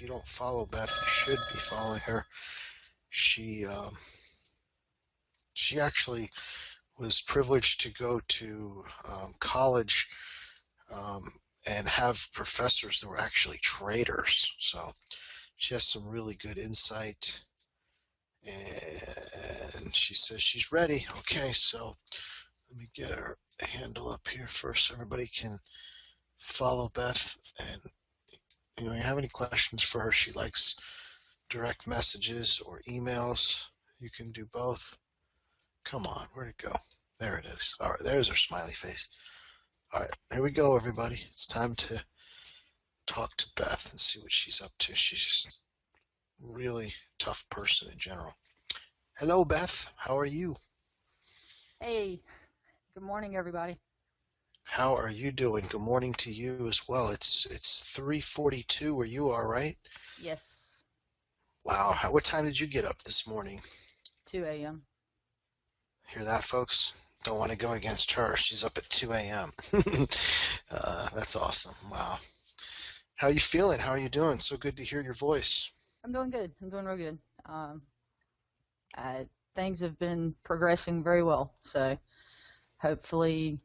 if you don't follow Beth, you should be following her. She actually was privileged to go to college and have professors that were actually traders. So she has some really good insight. And she says she's ready. Okay, so let me get her handle up here first so everybody can follow Beth. And you have any questions for her, she likes direct messages or emails. You can do both. Come on, where'd it go? There it is. All right, there's her smiley face. All right, here we go, everybody. It's time to talk to Beth and see what she's up to. She's just a really tough person in general. Hello, Beth. How are you? Hey, good morning, everybody. How are you doing? Good morning to you as well. It's 3:42 where you are, right? Yes, Wow. What time did you get up this morning? 2 a.m. Hear that, folks? Don't want to go against her. She's up at 2 a.m. That's awesome. Wow. How are you feeling? How are you doing? So good to hear your voice. I'm doing good. I'm doing real good. Things have been progressing very well. So hopefully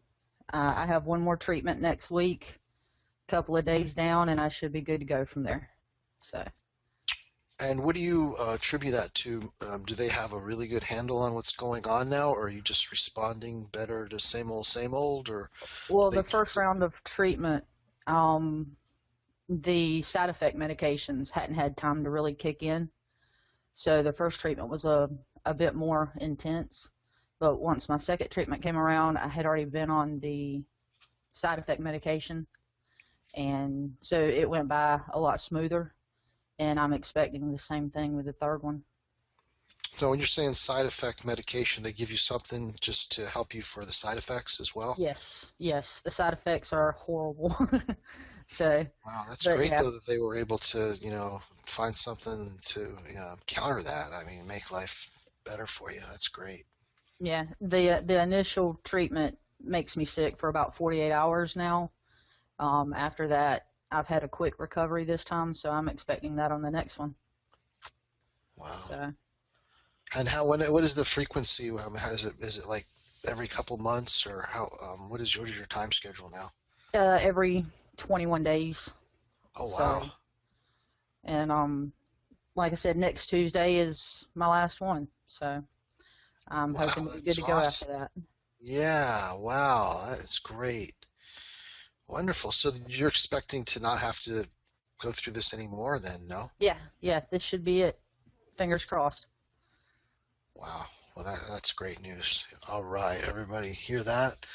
I have one more treatment next week, a couple of days down, and I should be good to go from there. So. And what do you attribute that to? Do they have a really good handle on what's going on now, or are you just responding better to same old, or? Well, the first round of treatment, the side effect medications hadn't had time to really kick in. So the first treatment was a bit more intense. But once my second treatment came around, I had already been on the side effect medication. And so it went by a lot smoother. And I'm expecting the same thing with the third one. So when you're saying side effect medication, they give you something just to help you for the side effects as well? Yes. The side effects are horrible. So. Wow, that's great though that they were able to, find something to counter that. I mean, make life better for you. That's great. Yeah, the initial treatment makes me sick for about 48 hours now. After that, I've had a quick recovery this time, so I'm expecting that on the next one. Wow. So. And what is the frequency? Is it like every couple months, or how? What is your time schedule now? Every 21 days. Oh wow. So, and like I said, next Tuesday is my last one, so I'm hoping to be good to go after that. Yeah, wow, that is great. Wonderful. So you're expecting to not have to go through this anymore then, no? Yeah, this should be it. Fingers crossed. Wow. Well, that's great news. All right, everybody hear that?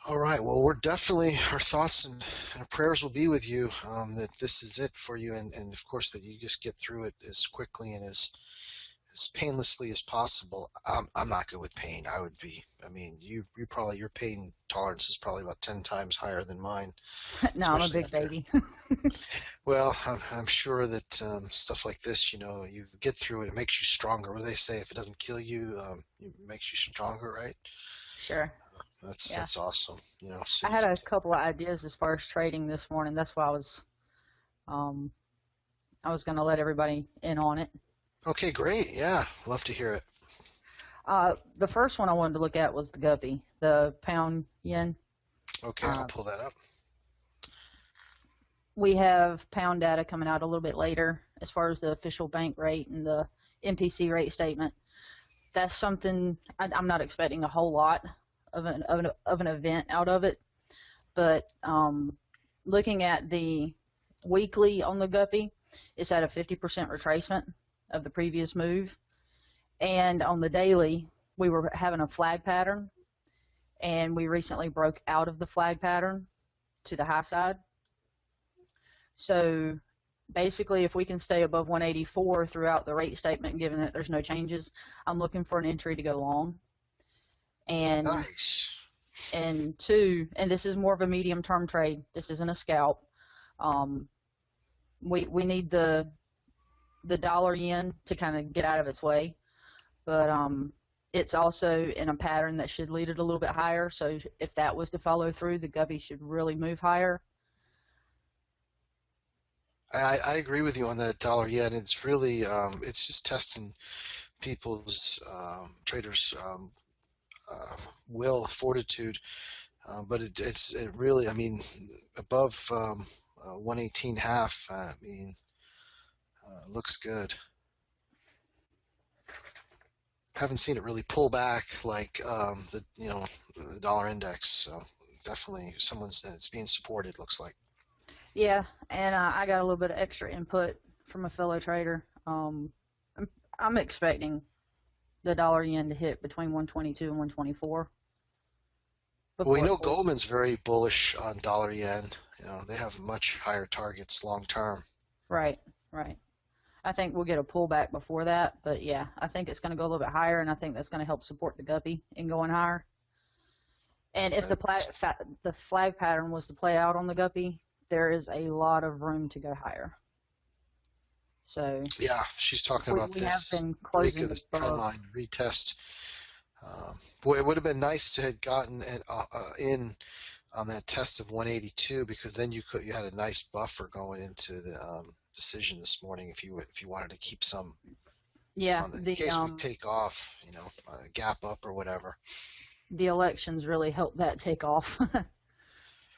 All right, well, we're definitely, our thoughts and our prayers will be with you, that this is it for you, and of course that you just get through it as quickly and as painlessly as possible. I'm not good with pain. Your pain tolerance is probably about 10 times higher than mine. No, I'm a big baby. Well, I'm sure that stuff like this, you get through it. It makes you stronger. What do they say? If it doesn't kill you, it makes you stronger, right? Sure. That's awesome. So I had a couple of ideas as far as trading this morning. That's why I was going to let everybody in on it. Okay, great. Yeah, love to hear it. The first one I wanted to look at was the guppy, the pound yen. Okay, I'll pull that up. We have pound data coming out a little bit later as far as the official bank rate and the MPC rate statement. That's something I'm not expecting a whole lot of an event out of it, but looking at the weekly on the guppy, it's at a 50% retracement of the previous move, and on the daily we were having a flag pattern, and we recently broke out of the flag pattern to the high side. So basically, if we can stay above 184 throughout the rate statement, given that there's no changes, I'm looking for an entry to go long. And nice. And two, and this is more of a medium-term trade. This isn't a scalp. We need the dollar yen to kind of get out of its way, but it's also in a pattern that should lead it a little bit higher. So if that was to follow through, the guppy should really move higher. I agree with you on that dollar yen. It's really it's just testing people's traders' will, fortitude. But it really, I mean, above 118 half. I mean, looks good. Haven't seen it really pull back like the dollar index. So definitely someone's it's being supported. Looks like. Yeah, and I got a little bit of extra input from a fellow trader. I'm expecting the dollar yen to hit between 122 and 124. Well, we Before know Goldman's very bullish on dollar yen. They have much higher targets long term. right, right. I think we'll get a pullback before that, but yeah, I think it's going to go a little bit higher, and I think that's going to help support the guppy in going higher. And if the flag pattern was to play out on the guppy, there is a lot of room to go higher. So yeah, she's talking about we this have been break closing of this trend line retest. Boy, it would have been nice to have gotten in on that test of 182 because then you had a nice buffer going into the decision this morning if you wanted to keep some. Yeah, in case we take off, gap up or whatever. The elections really helped that take off.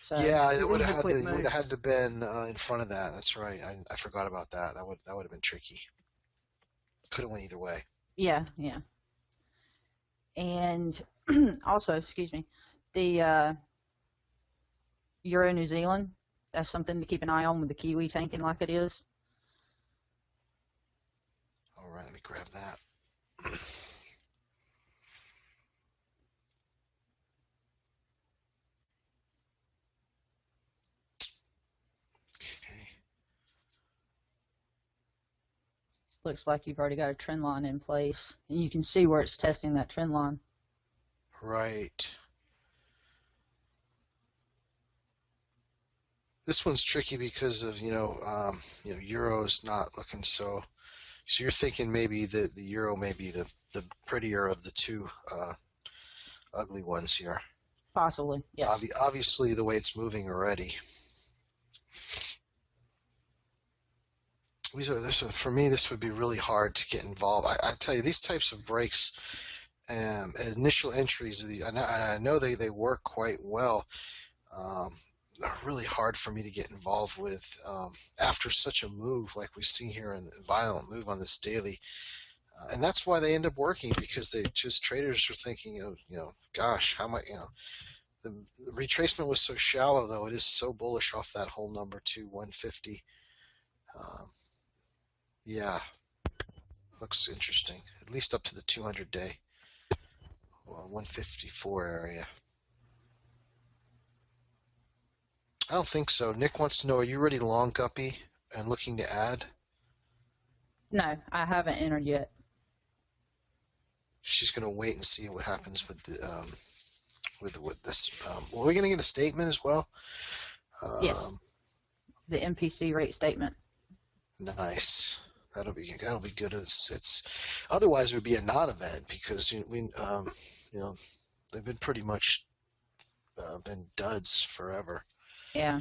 So yeah, it would have had to been in front of that. That's right. I forgot about that. That would have been tricky. Could have went either way. Yeah, yeah. And also, excuse me, the Euro New Zealand. That's something to keep an eye on with the Kiwi tanking like it is. All right, let me grab that. Okay. Looks like you've already got a trend line in place, and you can see where it's testing that trend line. Right. This one's tricky because of euro's not looking so. So you're thinking maybe the euro may be the prettier of the two ugly ones here. Possibly, yes. Obviously, the way it's moving already. For me, this would be really hard to get involved. I tell you, these types of breaks, initial entries, and I know they work quite well. Are really hard for me to get involved with after such a move like we've seen here in the violent move on this daily. And that's why they end up working because traders are thinking, gosh, how much, the retracement was so shallow though. It is so bullish off that whole number 150. Yeah, looks interesting. At least up to the 200-day, 154 area. I don't think so. Nick wants to know, are you already long guppy and looking to add? No, I haven't entered yet. She's going to wait and see what happens with the with this. Are we going to get a statement as well? Yes. The MPC rate statement. Nice. That'll be good. It's otherwise it would be a non-event because they've been pretty much been duds forever. Yeah.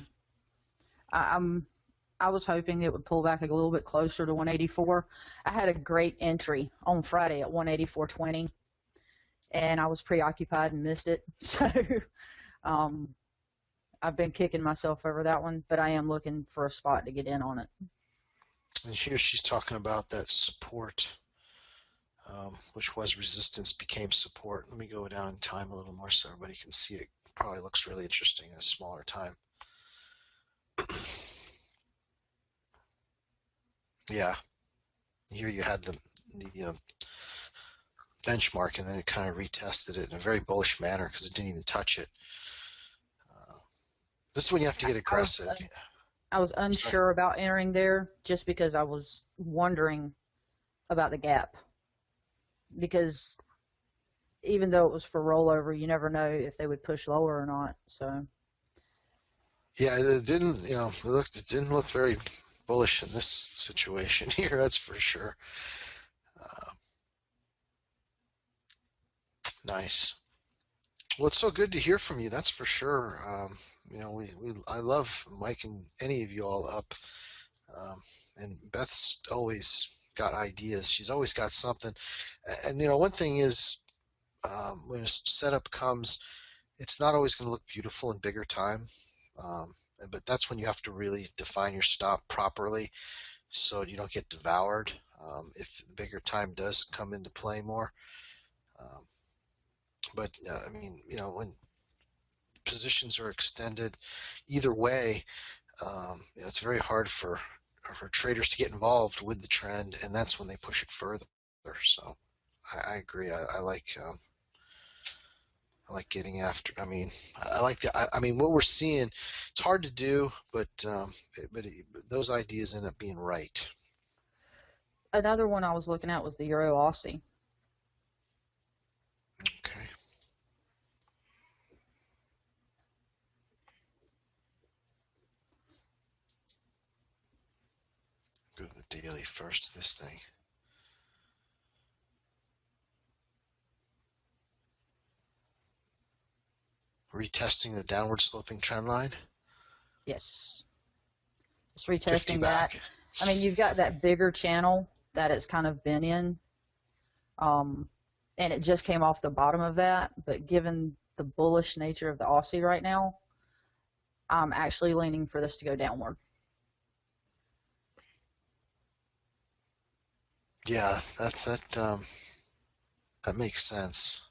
I was hoping it would pull back a little bit closer to 184. I had a great entry on Friday at 184.20, and I was preoccupied and missed it. So I've been kicking myself over that one, but I am looking for a spot to get in on it. And here she's talking about that support, which was resistance, became support. Let me go down in time a little more so everybody can see it. Probably looks really interesting in a smaller time. Yeah, here you had the benchmark, and then it kind of retested it in a very bullish manner because it didn't even touch it. This is when you have to get aggressive. I was unsure about entering there just because I was wondering about the gap. Because even though it was for rollover, you never know if they would push lower or not. So. Yeah, it didn't. It didn't look very bullish in this situation here. That's for sure. Nice. Well, it's so good to hear from you. That's for sure. I love Mike and any of you all up And Beth's always got ideas. She's always got something. And one thing is, when a setup comes, it's not always going to look beautiful in bigger time. Um, but that's when you have to really define your stop properly so you don't get devoured if the bigger time does come into play more. Um, but I mean, when positions are extended either way, it's very hard for traders to get involved with the trend, and that's when they push it further. So I agree. I like getting after. I mean, I like I mean, what we're seeing, it's hard to do, but those ideas end up being right. Another one I was looking at was the Euro Aussie. Okay. Go to the daily first. This thing. Retesting the downward sloping trend line. Yes. It's retesting 50 back. that. I mean, you've got that bigger channel that it's kind of been in. And it just came off the bottom of that. But given the bullish nature of the Aussie right now, I'm actually leaning for this to go downward. Yeah, that makes sense.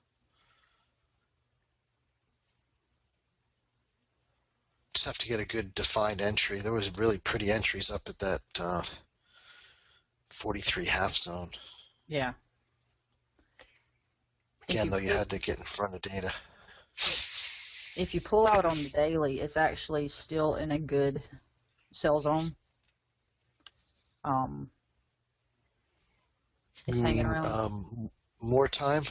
Just have to get a good defined entry. There was really pretty entries up at that 43 half zone. Yeah. Again, though, you had to get in front of data. If you pull out on the daily, it's actually still in a good sell zone. It's hanging around. More time?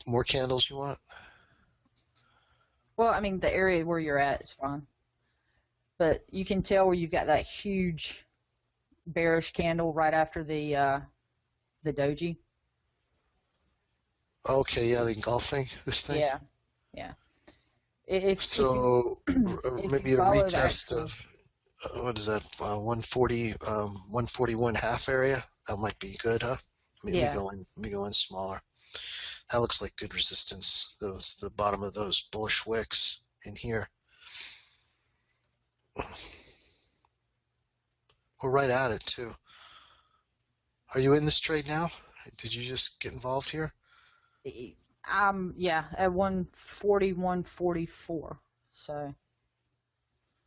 More candles you want? Well, I mean, the area where you're at is fine. But you can tell where you've got that huge bearish candle right after the doji. Okay, yeah, the engulfing this thing. Yeah. So maybe a retest actual, of what is that? 140, 141 half area. That might be good, huh? Yeah. Let me go in smaller. That looks like good resistance. The bottom of those bullish wicks in here. We're right at it too. Are you in this trade now? Did you just get involved here? Yeah, at 140, 144. So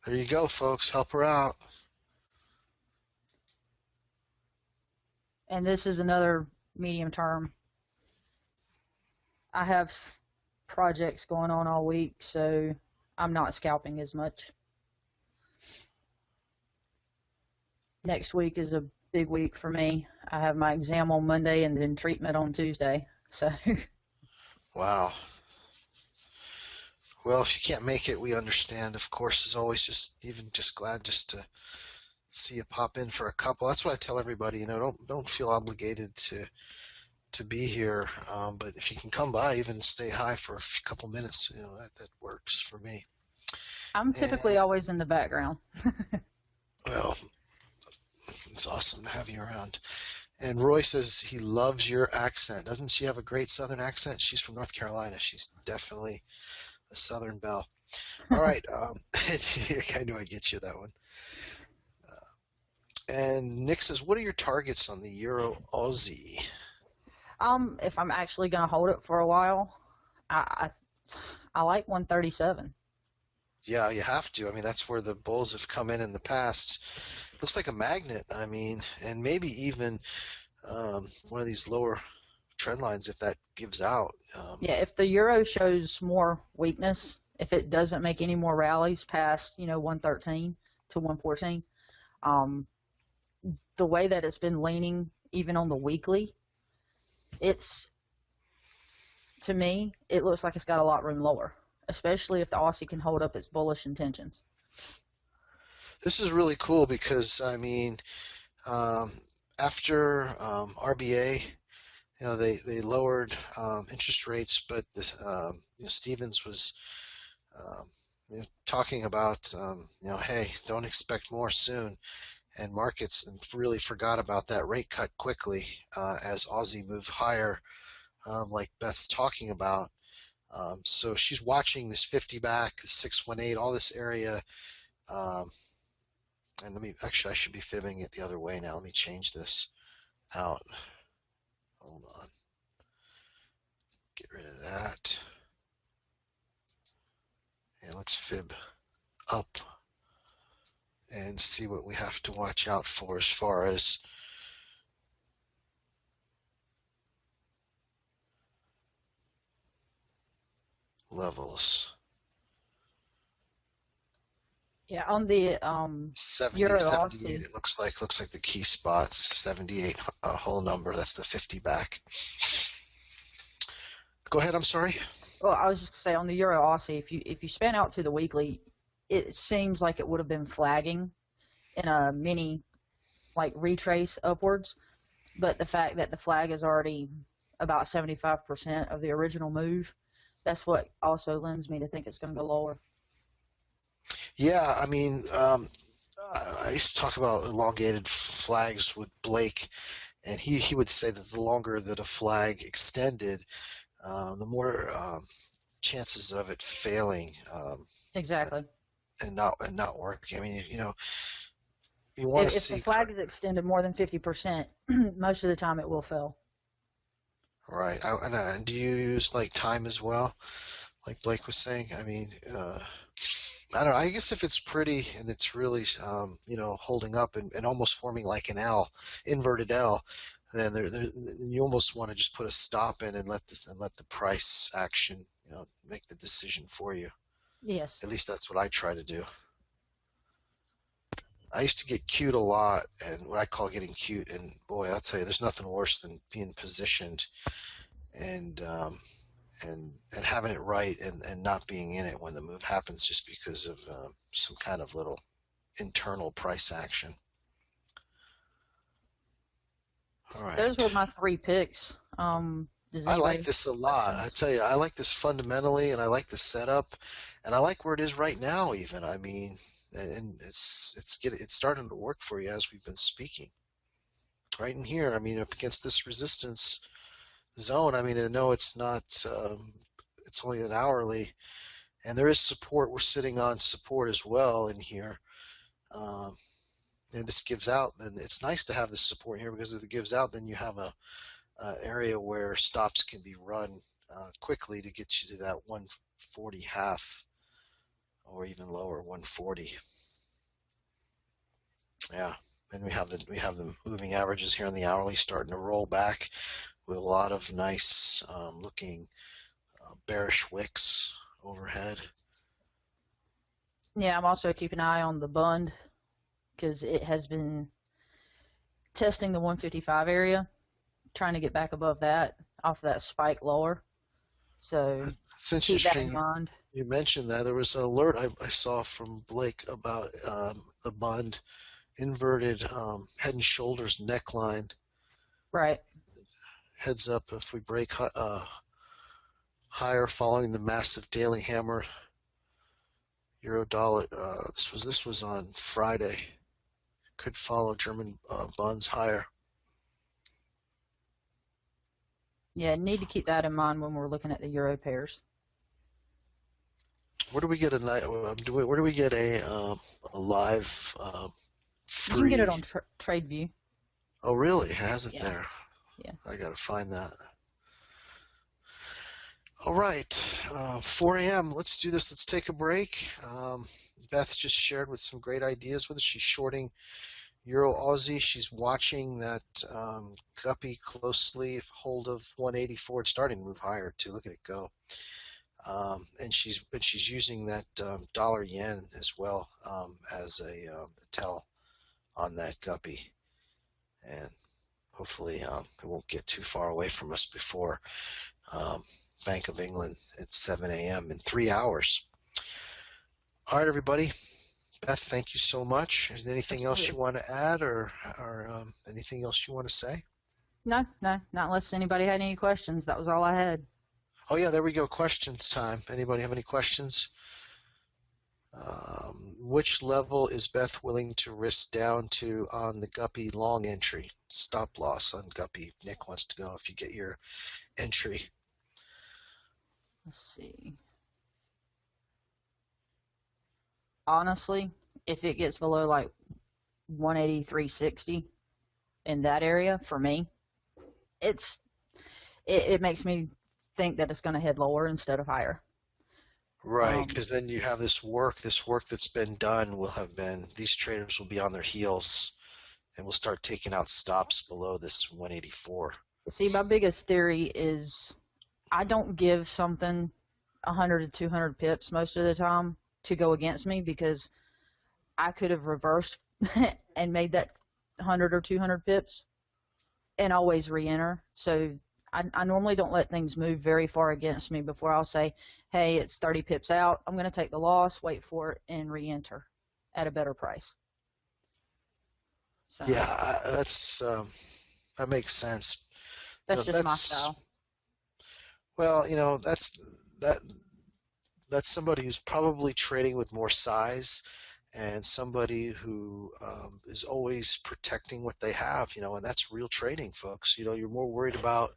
there you go, folks. Help her out. And this is another medium term. I have projects going on all week, so I'm not scalping as much. Next week is a big week for me. I have my exam on Monday and then treatment on Tuesday. So wow. Well, if you can't make it, we understand. Of course, as always, just glad just to see you pop in for a couple. That's what I tell everybody. Don't feel obligated to be here, but if you can come by, even stay high for a couple minutes, that works for me. I'm typically always in the background. Well, it's awesome to have you around. And Roy says he loves your accent. Doesn't she have a great Southern accent? She's from North Carolina. She's definitely a Southern belle. All right. I knew I'd get you that one. And Nick says, what are your targets on the Euro Aussie? If I'm actually going to hold it for a while, I like 137. Yeah, you have to. I mean, that's where the bulls have come in the past. Looks like a magnet. I mean, and maybe even one of these lower trend lines if that gives out. Yeah, if the euro shows more weakness, if it doesn't make any more rallies past 113 to 114, the way that it's been leaning, even on the weekly, to me, it looks like it's got a lot room lower, especially if the Aussie can hold up its bullish intentions. This is really cool because, I mean, after RBA, they lowered interest rates, but this, Stevens was talking about, hey, don't expect more soon. And markets really forgot about that rate cut quickly as Aussie moved higher, like Beth's talking about. So she's watching this 50 back, 618, all this area. Um, and I should be fibbing it the other way now. Let me change this out. Hold on. Get rid of that. And let's fib up and see what we have to watch out for as far as levels. Yeah, on the 70 Euro to 78, Aussie. it looks like the key spots. 78, a whole number. That's the 50 back. Go ahead. I'm sorry. Well, I was just gonna say on the Euro Aussie, if you span out to the weekly, it seems like it would have been flagging in a mini like retrace upwards, but the fact that the flag is already about 75% of the original move, that's what also lends me to think it's going to go lower. Yeah, I mean, I used to talk about elongated flags with Blake, and he would say that the longer that a flag extended, the more chances of it failing. Exactly. And not working. I mean, you want to If see. the flag is extended more than 50%, most of the time it will fail. Right. And do you use like time as well, like Blake was saying? I mean, I don't know. I guess if it's pretty and it's really, holding up and almost forming like an L, inverted L, then you almost want to just put a stop in and let the price action, make the decision for you. Yes. At least that's what I try to do. I used to get cute a lot, and what I call getting cute. And boy, I'll tell you, there's nothing worse than being positioned and having it right and not being in it when the move happens just because of some kind of little internal price action. All right. Those were my 3 picks. I like this a lot. I tell you, I like this fundamentally, and I like the setup, and I like where it is right now. Even I mean, and it's starting to work for you as we've been speaking. Right in here, I mean, up against this resistance zone. I mean, I know it's not. It's only an hourly, and there is support. We're sitting on support as well in here. And this gives out, and it's nice to have this support here because if it gives out, then you have a area where stops can be run quickly to get you to that 140 half or even lower, 140. Yeah, and we have the moving averages here on the hourly starting to roll back with a lot of nice looking bearish wicks overhead. Yeah, I'm also keeping an eye on the Bund because it has been testing the 155 area, trying to get back above that off that spike lower. So It's keep that in interesting mind. you mentioned that. There was an alert I saw from Blake about the Bund inverted head and shoulders neckline. Right. Heads up if we break higher following the massive daily hammer. Euro dollar. This was on Friday. Could follow German bonds higher. Yeah, need to keep that in mind when we're looking at the euro pairs. Where do we get a where do we get a live free? You can get it on TradeView. Oh, really? It has it Yeah. there. Yeah. I gotta find that. All right, 4 a.m. Let's do this. Let's take a break. Beth just shared with some great ideas with us. She's shorting Euro Aussie. She's watching that guppy closely. Hold of 184. It's starting to move higher too. Look at it go. And she's using that dollar yen as well as a tell on that guppy, and hopefully it won't get too far away from us before Bank of England at 7 a.m. in 3 hours. All right, everybody. Beth, thank you so much. Is there anything else you want to add or anything else you want to say? No, not unless anybody had any questions. That was all I had. Oh, yeah, there we go. Questions time. Anybody have any questions? Which level is Beth willing to risk down to on the Guppy long entry? Stop loss on Guppy. Nick wants to know if you get your entry. Let's see. Honestly, if it gets below like 183.60 in that area for me, it makes me think that it's going to head lower instead of higher. Right, because then you have this work that's been done will have been, these traders will be on their heels and will start taking out stops below this 184. See, my biggest theory is I don't give something 100 to 200 pips most of the time to go against me, because I could have reversed and made that 100 or 200 pips and always re-enter. So I normally don't let things move very far against me before I'll say, hey, it's 30 pips out. I'm going to take the loss, wait for it, and re-enter at a better price. So Yeah, that makes sense. that's just my style. Well, that that's somebody who's probably trading with more size and somebody who is always protecting what they have, and that's real trading, folks. You're more worried about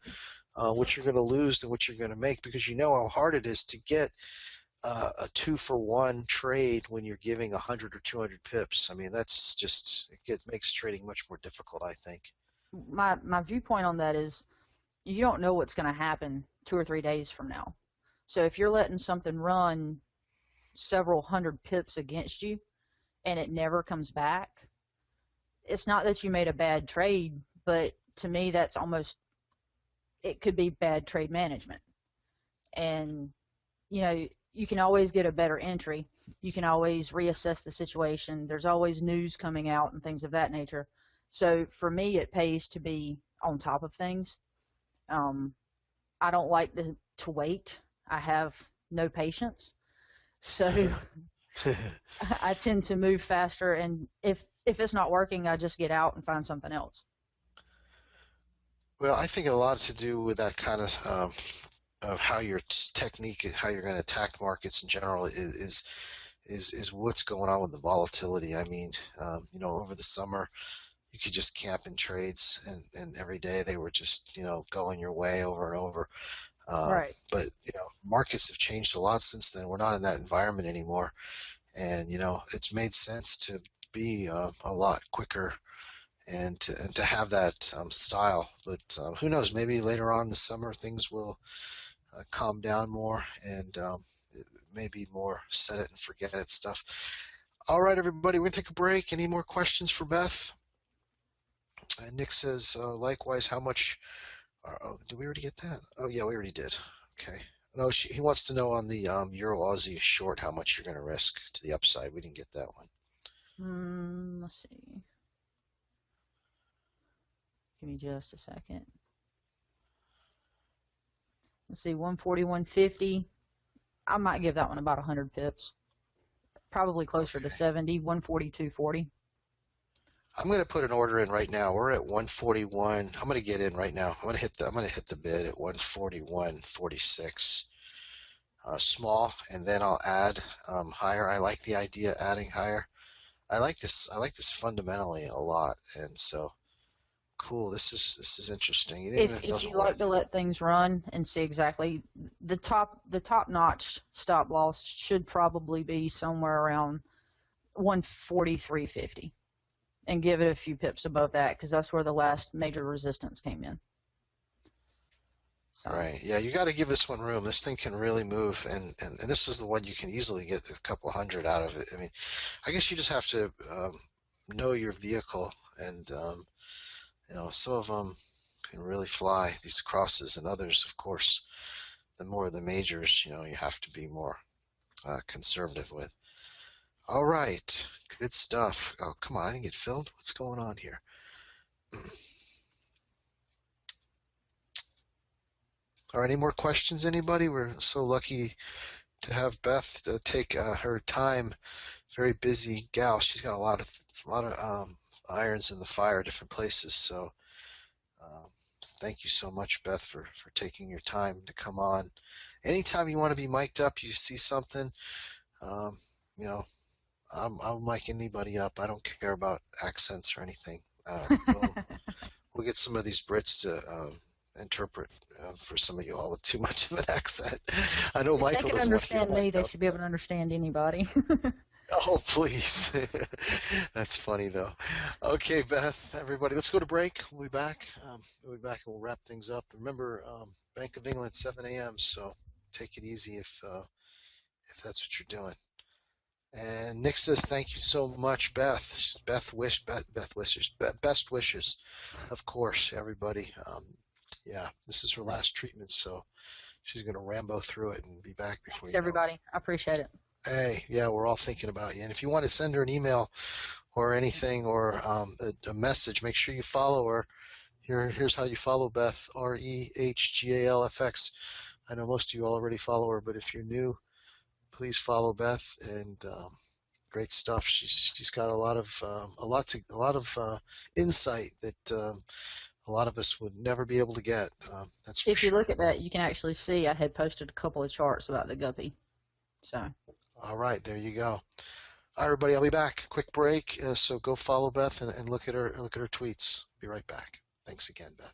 what you're going to lose than what you're going to make, because you know how hard it is to get a 2-for-1 trade when you're giving 100 or 200 pips. I mean, that's just, it makes trading much more difficult, I think. My viewpoint on that is you don't know what's going to happen 2 or 3 days from now. So if you're letting something run several hundred pips against you and it never comes back, it's not that you made a bad trade, but to me that's almost, it could be bad trade management. And you can always get a better entry. You can always reassess the situation. There's always news coming out and things of that nature. So for me, it pays to be on top of things. I don't like to wait. I have no patience. So I tend to move faster, and if it's not working, I just get out and find something else. Well, I think a lot to do with that kind of how your technique, how you're going to attack markets in general is what's going on with the volatility. I mean, over the summer, you could just camp in trades, and every day they were just, going your way over and over. Right. But, markets have changed a lot since then. We're not in that environment anymore. And, it's made sense to be a lot quicker and to have that style. But who knows, maybe later on in the summer things will calm down more, and maybe more set it and forget it stuff. All right, everybody, we're going to take a break. Any more questions for Beth? Nick says, likewise, how much, did we already get that? Oh, yeah, we already did. Okay. No, he wants to know on the Euro Aussie short how much you're going to risk to the upside. We didn't get that one. Let's see. Give me just a second. Let's see, 140, 150. I might give that one about 100 pips. Probably closer to 70, 140, 240. I'm going to put an order in right now. We're at 141. I'm going to get in right now. I'm going to hit the bid at 141.46. Small, and then I'll add higher. I like the idea of adding higher. I like this fundamentally a lot, and so cool. This is interesting. If you like to let things run and see exactly the top notch stop loss should probably be somewhere around 143.50, and give it a few pips above that, because that's where the last major resistance came in. So. Right. Yeah, you got to give this one room. This thing can really move, and this is the one you can easily get a couple hundred out of it. I mean, I guess you just have to know your vehicle, and some of them can really fly, these crosses, and others, of course, the more the majors, you have to be more conservative with. All right, good stuff. Oh, come on, I didn't get filled. What's going on here? All right, any more questions, anybody? We're so lucky to have Beth take her time. Very busy gal. She's got a lot of irons in the fire, different places. So thank you so much, Beth, for taking your time to come on. Anytime you want to be mic'd up, you see something, you know, I'll mic anybody up. I don't care about accents or anything. We'll get some of these Brits to interpret for some of you all with too much of an accent. I know If they Michael can doesn't want to get understand me, mic'd they up. should be able to understand anybody. Oh, please. That's funny, though. Okay, Beth, everybody, let's go to break. We'll be back. We'll be back and we'll wrap things up. Remember, Bank of England, 7 a.m., so take it easy if that's what you're doing. And Nick says, thank you so much, Beth. Beth wishes. Best wishes, of course, everybody. Yeah, this is her last treatment, so she's going to Rambo through it and be back before Thanks, you know it. everybody. I appreciate it. Hey, yeah, we're all thinking about you. And if you want to send her an email or anything or a message, make sure you follow her. Here's how you follow Beth, REHGALFX. I know most of you already follow her, but if you're new, please follow Beth. And great stuff. She's got a lot of insight that a lot of us would never be able to get. That's for If you sure. look at that, you can actually see I had posted a couple of charts about the guppy. So. All right, there you go. All right, everybody, I'll be back. Quick break. So go follow Beth and look at her tweets. Be right back. Thanks again, Beth.